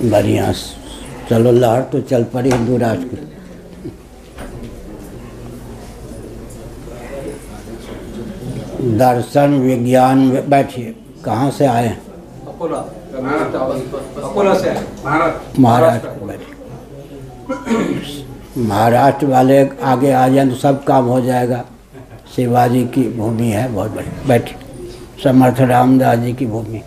बढ़िया। चलो लहर तो चल पड़ी हिंदू राष्ट्र की। दर्शन विज्ञान, बैठिए। कहाँ से आए? अकोला से महाराष्ट्र। बैठिए। महाराष्ट्र वाले आगे आ जाए तो सब काम हो जाएगा। शिवाजी की भूमि है, बहुत बढ़िया। बैठिए। समर्थ रामदास जी की भूमि।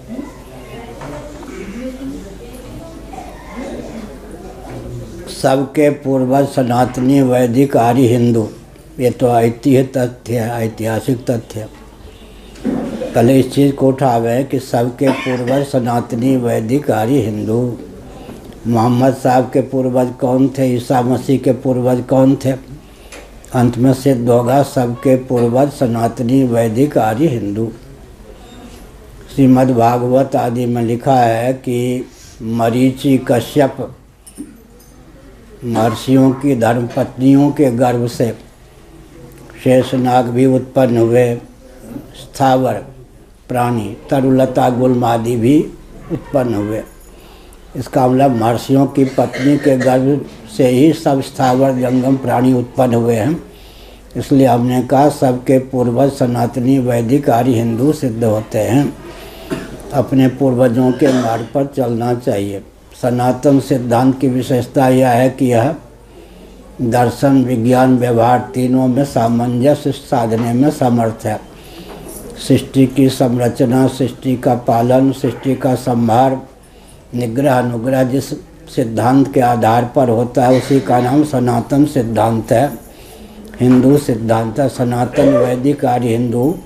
सबके पूर्वज सनातनी वैदिक आर्य हिंदू, ये तो ऐतिहासिक तथ्य है, ऐतिहासिक तथ्य। पहले इस चीज़ को उठावे कि सबके पूर्वज सनातनी वैदिक आर्य हिंदू। मोहम्मद साहब के पूर्वज कौन थे? ईसा मसीह के पूर्वज कौन थे? अंत में सिद्ध होगा सबके पूर्वज सनातनी वैदिक आर्य हिंदू। श्रीमद् भागवत आदि में लिखा है कि मरीचि कश्यप महर्षियों की धर्मपत्नियों के गर्भ से शेषनाग भी उत्पन्न हुए, स्थावर प्राणी तरुलता गुल्म आदि भी उत्पन्न हुए। इसका मतलब महर्षियों की पत्नी के गर्भ से ही सब स्थावर जंगम प्राणी उत्पन्न हुए हैं। इसलिए हमने कहा सबके पूर्वज सनातनी वैदिक आर्य हिंदू सिद्ध होते हैं। अपने पूर्वजों के मार्ग पर चलना चाहिए। सनातन सिद्धांत की विशेषता यह है कि यह दर्शन विज्ञान व्यवहार तीनों में सामंजस्य साधने में समर्थ है। सृष्टि की संरचना, सृष्टि का पालन, सृष्टि का संहार, निग्रह अनुग्रह जिस सिद्धांत के आधार पर होता है उसी का नाम सनातन सिद्धांत है, हिंदू सिद्धांत है। सनातन वैदिक आर्य हिंदू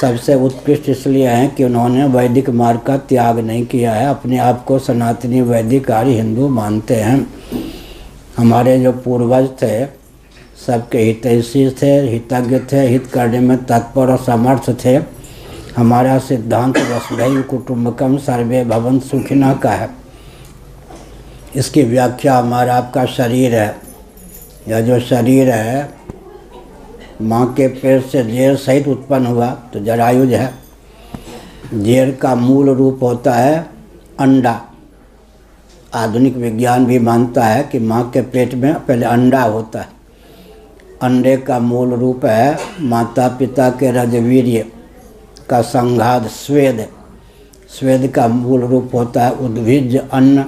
सबसे उत्कृष्ट इसलिए हैं कि उन्होंने वैदिक मार्ग का त्याग नहीं किया है, अपने आप को सनातनी वैदिक आर्य हिंदू मानते हैं। हमारे जो पूर्वज थे सबके हितैषी थे, हितज्ञ थे, हित करने में तत्पर और समर्थ थे। हमारा सिद्धांत वसुधैव कुटुम्बकम सर्वे भवन्तु सुखिनः का है। इसकी व्याख्या हमारा आपका शरीर है। यह जो शरीर है माँ के पेट से जेर सहित उत्पन्न हुआ तो जरायुज है। जेर का मूल रूप होता है अंडा। आधुनिक विज्ञान भी मानता है कि माँ के पेट में पहले अंडा होता है। अंडे का मूल रूप है माता पिता के रजवीर्य का संघात स्वेद। स्वेद का मूल रूप होता है उद्भिज अन्न।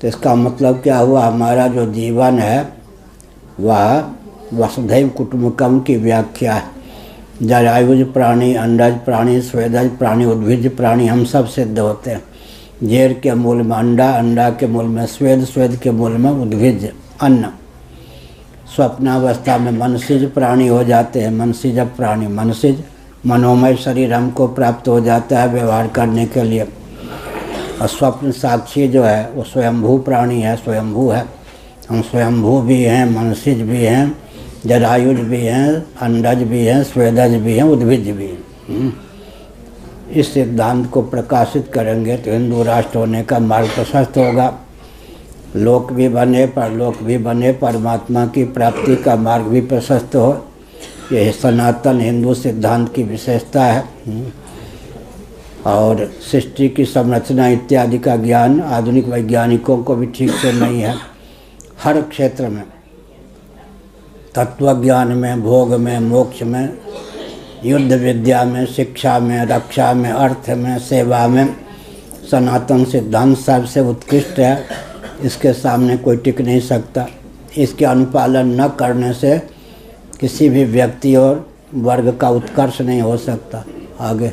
तो इसका मतलब क्या हुआ? हमारा जो जीवन है वह वसुधैव कुटुम्बकम की व्याख्या है। जरायुज प्राणी, अंडज प्राणी, स्वेदज प्राणी, उद्भिज प्राणी हम सब सिद्ध होते हैं। जेर के मूल में अंडा, अंडा के मूल में स्वेद, स्वेद के मूल में उद्भिज अन्न। स्वप्नावस्था में मनसिज प्राणी हो जाते हैं, मनसिज प्राणी। मनसिज मनोमय शरीर हमको प्राप्त हो जाता है व्यवहार करने के लिए। और स्वप्न साक्षी जो है वो स्वयंभू प्राणी है, स्वयंभू है। हम स्वयंभू भी हैं, मनसिज भी हैं, जरायुज भी हैं, अंडज भी हैं, स्वेदज भी हैं, उद्भिज भी हैं। इस सिद्धांत को प्रकाशित करेंगे तो हिंदू राष्ट्र होने का मार्ग प्रशस्त होगा। लोक भी बने, परलोक भी बने, परमात्मा की प्राप्ति का मार्ग भी प्रशस्त हो। यह सनातन हिंदू सिद्धांत की विशेषता है। और सृष्टि की संरचना इत्यादि का ज्ञान आधुनिक वैज्ञानिकों को भी ठीक से नहीं है। हर क्षेत्र में, तत्व ज्ञान में, भोग में, मोक्ष में, युद्ध विद्या में, शिक्षा में, रक्षा में, अर्थ में, सेवा में सनातन सिद्धांत सबसे उत्कृष्ट है। इसके सामने कोई टिक नहीं सकता। इसके अनुपालन न करने से किसी भी व्यक्ति और वर्ग का उत्कर्ष नहीं हो सकता। आगे